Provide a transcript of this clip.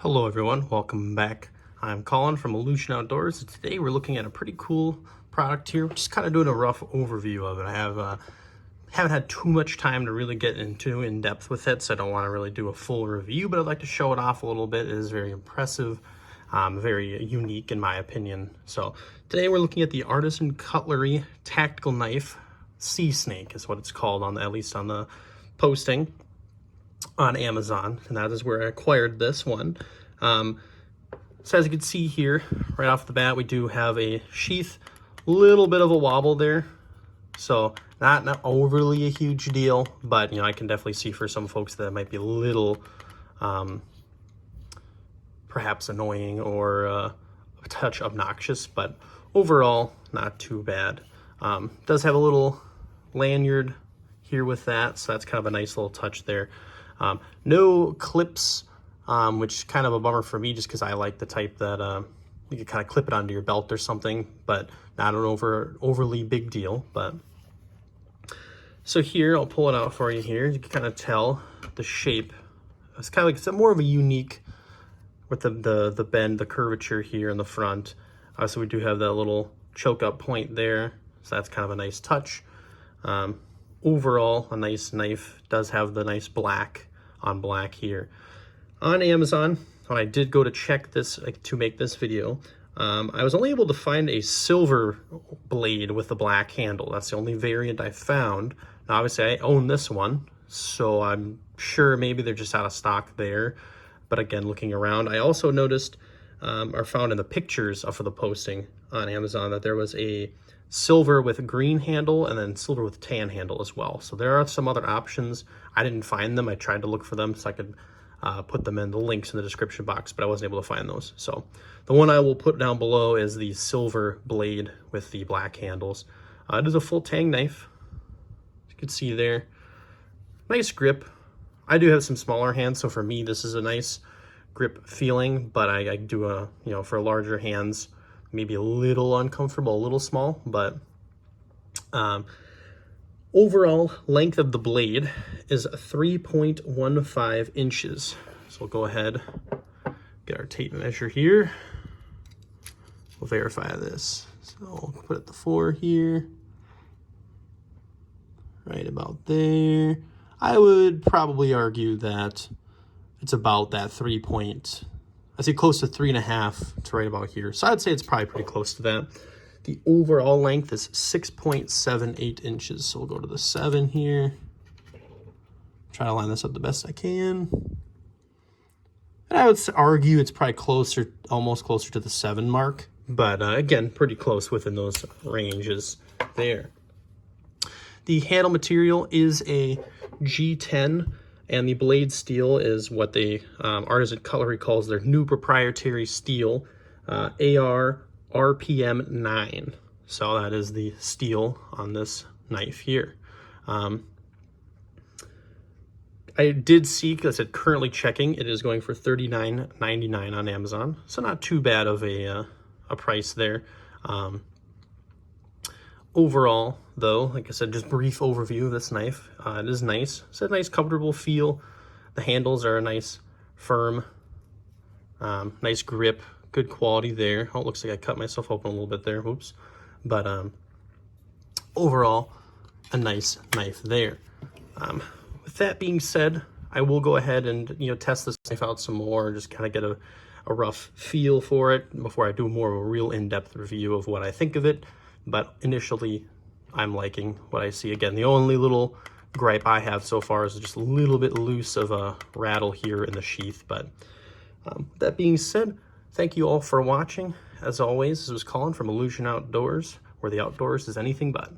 Hello everyone, welcome back. I'm Colin from Illusion Outdoors. Today we're looking at a pretty cool product here. Just kind of doing a rough overview of it. I haven't had too much time to really get into in depth with it, so I don't want to really do a full review, but I'd like to show it off a little bit. It is very impressive, very unique in my opinion. So today we're looking at the Artisan Cutlery Tactical Knife Sea Snake is what it's called, at least on the posting on Amazon, and that is where I acquired this one. So as you can see here, right off the bat, we do have a sheath, little bit of a wobble there, so not overly a huge deal, but I can definitely see for some folks that it might be a little perhaps annoying or a touch obnoxious, but overall not too bad. Does have a little lanyard here with that, so that's kind of a nice little touch there. No clips, which is kind of a bummer for me just because I like the type that you can kind of clip it onto your belt or something, but not an overly big deal. But so here, I'll pull it out for you here. You can kind of tell the shape. It's kind of like, it's more of a unique with the bend, the curvature here in the front. So we do have that little choke up point there, so that's kind of a nice touch. Overall, a nice knife. Does have the nice black on black here. On Amazon, when I did go to check this, to make this video, I was only able to find a silver blade with the black handle. That's the only variant I found. Now, obviously, I own this one, so I'm sure maybe they're just out of stock there. But again, looking around, I also noticed, or found in the pictures for the posting on Amazon, that there was a silver with a green handle and then silver with tan handle as well. So there are some other options. I didn't find them. I tried to look for them so I could put them in the links in the description box, but I wasn't able to find those. So the one I will put down below is the silver blade with the black handles. It is a full tang knife. You can see there. Nice grip. I do have some smaller hands, so for me this is a nice grip feeling, but I do for larger hands, maybe a little uncomfortable, a little small, but overall length of the blade is 3.15 inches. So we'll go ahead, get our tape measure here. We'll verify this. So we'll put it at the 4 here, right about there. I would probably argue that it's about that I'd say close to 3.5 to right about here. So I'd say it's probably pretty close to that. The overall length is 6.78 inches. So we'll go to the 7 here. Try to line this up the best I can. And I would argue it's probably almost closer to the 7 mark. But again, pretty close within those ranges there. The handle material is a G10. And the blade steel is what the Artisan Cutlery calls their new proprietary steel, AR RPM 9. So that is the steel on this knife here. I did see, because I said currently checking, it is going for $39.99 on Amazon. So not too bad of a price there. Overall, though, like I said, just brief overview of this knife. It is nice. It's a nice, comfortable feel. The handles are a nice, firm, nice grip, good quality there. Oh, it looks like I cut myself open a little bit there. Oops. But overall, a nice knife there. With that being said, I will go ahead and test this knife out some more, just kind of get a rough feel for it before I do more of a real in-depth review of what I think of it. But initially, I'm liking what I see. Again, the only little gripe I have so far is just a little bit loose of a rattle here in the sheath. But that being said, thank you all for watching. As always, this was Colin from Illusion Outdoors, where the outdoors is anything but.